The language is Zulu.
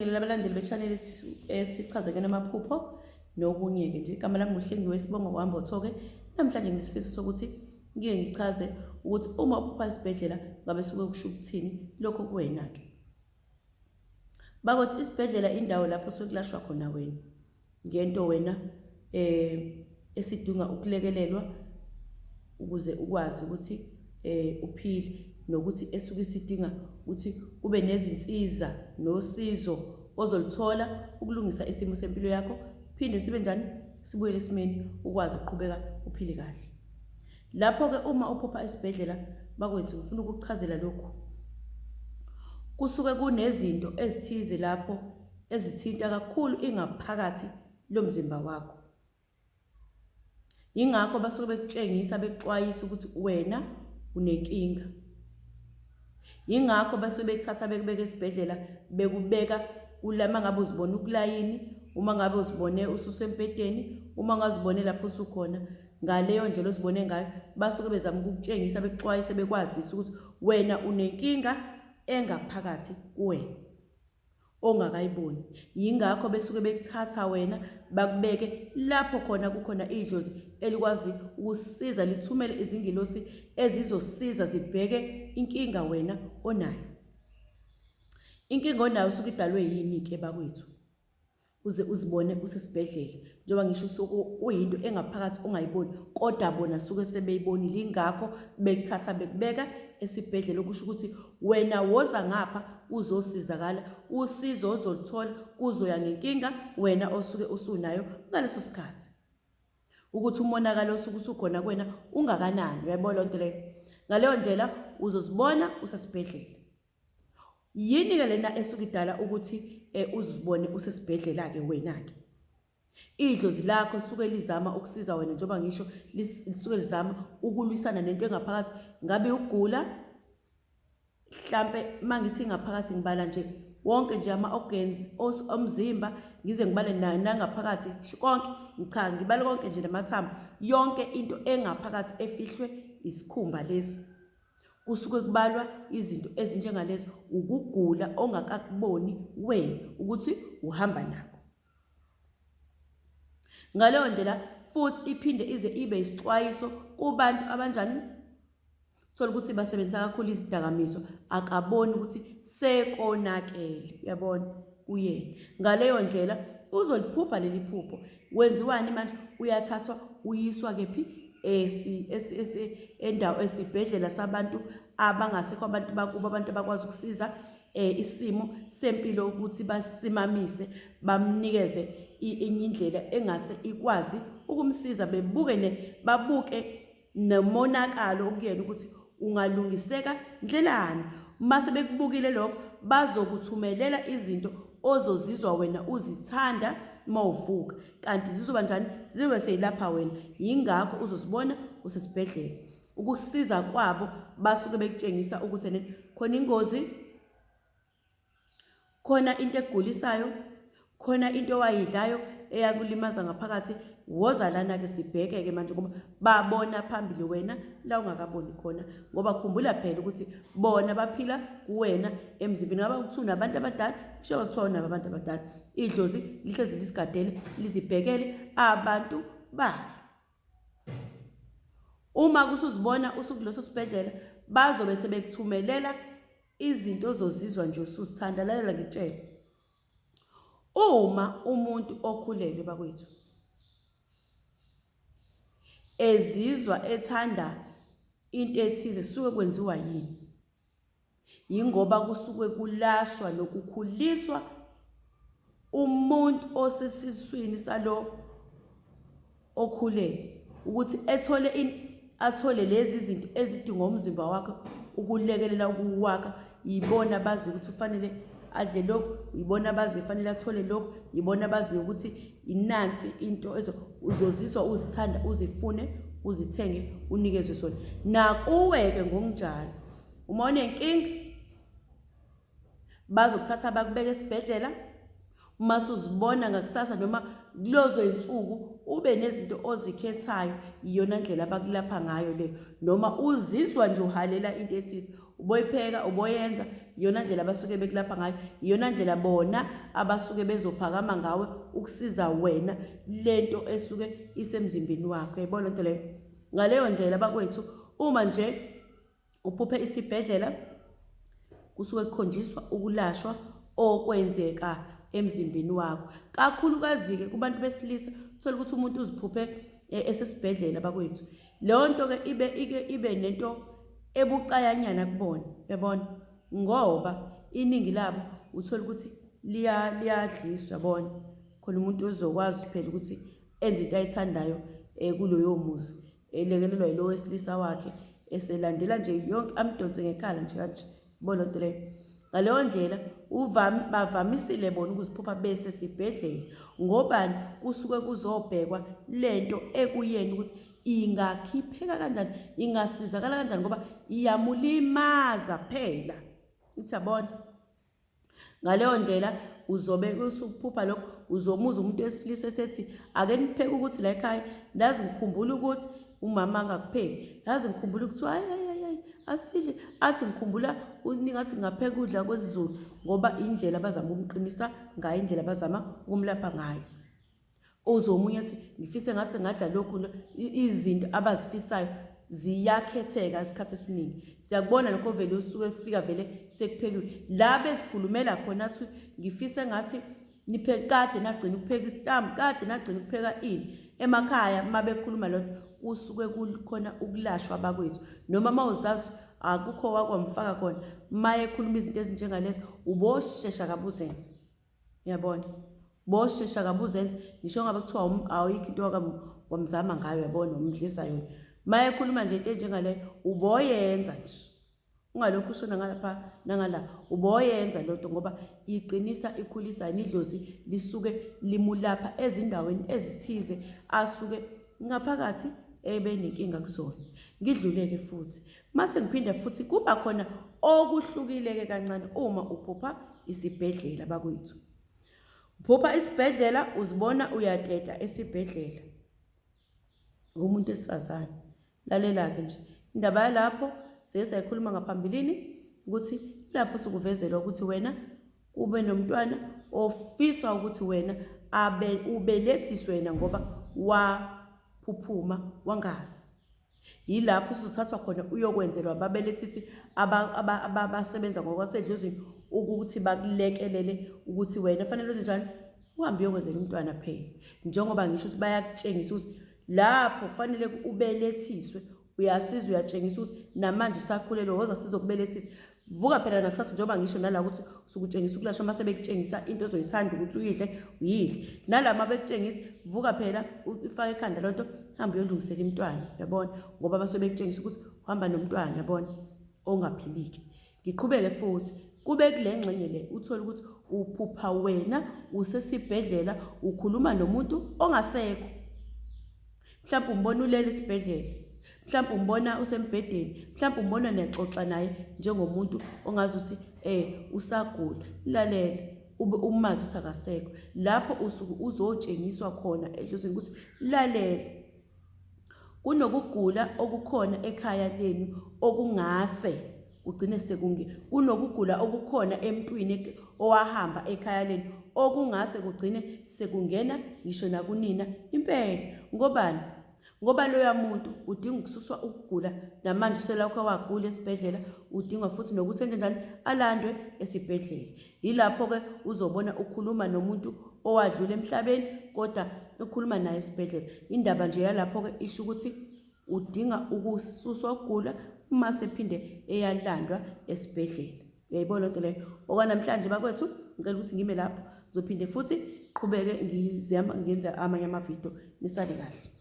Labalandeli be-channel esichazeke namaphupho nokunye-ke nje. Igama lami nguHlengiwe Sibongo Kwambotho-ke. Namhlanje nginesifiso sokuthi ngike ngichaze ukuthi uma uphupha isibhedlela ngabe suke kusho ukuthini lokho kuwena-ke. Bakuthi isibhedlela indawo lapho suke kulashwa khona wena ngento wena esidinga ukulekelelwa ukuze ukwazi ukuthi uphile, nokuthi esuke isidinga ukuthi ube nezinsiza nosizo ozolithola ukulungisa isimo sempilo yakho, phinde sibe njani, sibuyele esimeni ukwazi ukuqhubeka uphile kahle. Lapho-ke uma uphupha isibhedlela bakwethu ngifuna ukukuchazela lokhu. Kusuke kunezinto ezithize lapho ezithinta kakhulu ingaphakathi lomzimba wakho. Yingakho basuke bekutshengisa bekuxwayisa ukuthi wena unenkinga. Yingakho basuke bekuthatha bekubeka esibhedlela bekubeka ulama ngabe uzibona ukulayini, uma ngabe uzibone ususembedeni, uma ngazibone lapho usukhona. Ngaleyo ndlela ozibone ngayo basuke bezama ukukutshengisa bekuxwayisa bekwazisa ukuthi wena unenkinga engaphakathi kuwena ongakayiboni. Yingakho besuke bekuthatha wena bakubeke lapho khona kukhona idlozi elikwazi ukusiza lithumele izingilosi ezizosiza zibheke inkinga wena onayo. Inkinga onayo usuke idalwe yini ke bakwethu uze uzibone usesibhedlela, njengoba ngisho kuyinto engaphakathi ongayiboni kodwa bona suke sebeyibonile. Ingakho bekuthatha bekubeka esibhedlela okusho ukuthi wena woza ngapha uzosizakala, usizo ozolithola kuzoya ngenkinga wena osuke usunayo ngaleso sikhathi, ukuthi umonakalo osuke usukhona kuwena ungakanani. Uyayibona lonto leyo? Ngaleyo ndlela uzozibona usesibhedlela. Yini-ke lena esuke idala ukuthi uzibone usesibhedlela-ke wena-ke? Idlozi lakho suke lizama ukusiza wena, njengoba ngisho lisuke lizama ukulwisana nento engaphakathi. Ngabe ukugula, mhlampe mangithi ngaphakathi ngibala nje wonke nje ama-organs omzimba, ngize ngibale nangaphakathi konke, cha ngibale konke nje namathambo, yonke into engaphakathi efihlwe isikhumba lesi. Kusuke kubalwa izinto ezinjengalezo, ukugula ongakakuboni wena ukuthi uhamba nakho. Ngaleyo ndlela futhi iphinde ize ibe isixwayiso kubantu abanjani, thola ukuthi basebenzisa kakhulu izidakamizwa, akaboni ukuthi sekonakele. Uyabona kuyena. Ngaleyo ndlela uzoliphupha leli phupho. Wenziwani manje? Uyathathwa uyiswa kephi? Endawo esibhedlela sabantu abangasekho, abantu bakubo, abantu abakwazi ukusiza isimo sempilo ukuthi basimamise, bamnikeze enye indlela engase ikwazi ukumsiza, babuke nomonakalo okuyena ukuthi ungalungiseka ndlelani. Mase bekubukile lokho bazokuthumelela izinto ozozizwa wena uzithanda mawuvuka, kanti zizoba njani? Zizobe seyilapha wena. Yingakho uzosibona usesibhedlela. Ukusiza kwabo basuke bekutshengisa ukuthi khona ingozi, khona into egulisayo, khona into owayidlayo eyakulimaza ngaphakathi. Woza lana-ke sibheke-ke manje ngoba babona phambili wena la ungakaboni khona, ngoba khumbula phela ukuthi bona baphila kuwena emzimbeni. Ngaba kuthiwa unabantu abadala, kusho kuthiwa unabo abantu abadala. Idlozi lihlezi lisigadele lizibhekele abantu bayo. Uma kusuzibona usukuleso sibhedlela bazobe sebekuthumelela izinto ozozizwa nje ususithanda. Lalela ngitshele, uma umuntu okhulelwe bakwethu ezizwa ethanda into ethize, suke kwenziwa yini? Yingoba kusuke kulashwa nokukhuliswa umuntu osesiswini salo okhulelwe, ukuthi athole lezi zinto ezidinga umzimba wakhe ukulekelela ukuwaka. Yibona bazi ukuthi ufanele adle lokhu, yibona bazi ufanele athole lokhu, yibona bazi ukuthi inansi into uzozizwa uzithanda, uzifune, uzithenge, unikezwe sona. Nakuwe-ke ngokunjalo uma unenkinga bazokuthatha bakubeka esibhedlela. Uma usuzibona ngakusasa noma kulozo insuku ube nezinto ozikhethayo, iyona ndlela abakulapha ngayo leyo. Noma uzizwa nje uhalela into ethize, uboyipheka uboyenza iyona ndlela abasuke bekulapha ngayo iyona ndlela bona abasuke bezophakama ngawe ukusiza wena lento esuke isemzimbeni wakho yayibona into leyo ngaleyo ndlela bakwethu uma nje uphuphe isibhedlela kusuke kukhonjiswa ukulashwa okwenzeka emzimbeni wakho kakhulukazi-ke kubantu besilisa uthola ukuthi umuntu uziphuphe esesibhedlela bakwethu leyo nto-ke ibe nento ebucayanyana kubona yabona ngoba iningi labo uthola ukuthi liyadliswa yabona khona umuntu uzokwazi phela ukuthi enze into ayithandayo kuloyo muzi elekelelwa yilo wesilisa wakhe eselandela nje yonke amdonse ngekhala nje kanje bona into leyo ngaleyo ndlela bavamisile bona ukuziphupha bese sibhedlela ngobani kusuke kuzobhekwa lento ekuyena ukuthi ingakhipheka kanjani ingasizakala kanjani ngoba iyamulimaza phela uthiyabona ngaleyo ndlela uzobe kusukuphupha lokho uzomuza umuntu wesilisa esethi ake nipheke ukuthi la ekhaya ndazi ngikhumbula ukuthi umama angakupheki yazi ngikhumbula ukuthi hayi asidle athi ngikhumbula uningathi ngapheka udla kwesiZulu ngoba indlela abazama ukumqinisa ngayo indlela abazama ukumlapha ngayo ozomunye athi ngifise ngathi ngadla lokhu izinto abazifisayo ziyakhetheka isikhathi esiningi siyakubona lokho vele usuke ufika vele sekuphekiwe la besikhulumela khona athi ngifise ngathi nipheke kade nagcina ukupheka isitambu kade nagcina ukupheka ini emakhaya mabekhuluma lokho kusuke kukhona ukulashwa abakwethu noma mawuzazi akukho wakwamfaka khona maye ekhuluma izinto ezinjengalezo uboshesha kabuzenze uyabona boshesha kabuzenze ngisho ngabe kuthiwa awuyikho into wamzama ngayo yabona umdlisa yona maye ekhuluma nje into enjengaleyo uboyenza nje ungalokhu ushona ngalapha nangala uboyenza lonto ngoba iqinisa ikhulisa idlozi lisuke limulapha ezindaweni ezithize asuke ngaphakathi ebenenkinga kuzona ngidluleke futhi mase ngiphinda futhi kuba khona okuhlukile kancane uma uphupha isibhedlela bakwethu uphupha isibhedlela uzibona uyateta esibhedlela umuntu esifazane lalela ke nje indaba yalapho sesayikhuluma ngaphambilini ukuthi lapho sukuvezelwa ukuthi wena ube nomntwana ofisa ukuthi wena ubelethiswe wena ngoba waphuphuma wangazi yilapho usuthathwa khona uyokwenzelwa ababelethisi abasebenza ngokwasedlozini ukuthi bakulekelele ukuthi wena fanele uthi njani uhambe uyokwenzela umntwana phela njengoba ngisho ukuthi bayakutshengisa ukuthi lapho kufanele ubelethiswe uyasizwa uyatshengisa ukuthi namanje usakhulelwe woza sizokubelethisa vuka phela nakusasa njengoba ngisho nala ukuthi usukutshengisa ukulashwa mase bekutshengisa into ozoyithanda ukuthi uyidle nalama bekutshengisa vuka phela ufake ekhanda lonto hamba uyolungisela umntwana yabona ngoba base bekutshengisa ukuthi uhamba nomntwana yabona ongaphiliki ngiqhubeke futhi kube kule ngxenye le uthola ukuthi uphupha wena usesibhedlela ukhuluma nomuntu ongasekho mhlawumbe umbona ulele esibhedlela mhlawumbe umbona usembhedeni mhlawumbe umbona nexoxa naye njengomuntu ongazi ukuthi usagula lalela umazi ukuthi akasekho lapho usuku uzotshengiswa khona ehlosini ukuthi lalela kunokugula okukhona ekhaya lenu okungase ugcine kunokugula okukhona emntwini owahamba ekhaya lenu okungase kugcine sekungena ngisho nakunina impela ngobani ngoba loya muntu udinga ukususwa ukugula namanje selakho wagula esibhedlela udinga futhi nokuthi enze njani alandwe esibhedlela yilapho ke uzobona ukhuluma nomuntu owadlula emhlabeni kodwa ukhuluma naye esibhedlela indaba nje yalapho ke isho ukuthi udinga ukususwa ukugula uma sephinde eyalandwa esibhedlela uyayibona into leyo okwanamhlanje bakwethu ngicela ukuthi ngime lapho ngizophinde futhi qhubeke ngenza amanye amavidiyo nisale kahle.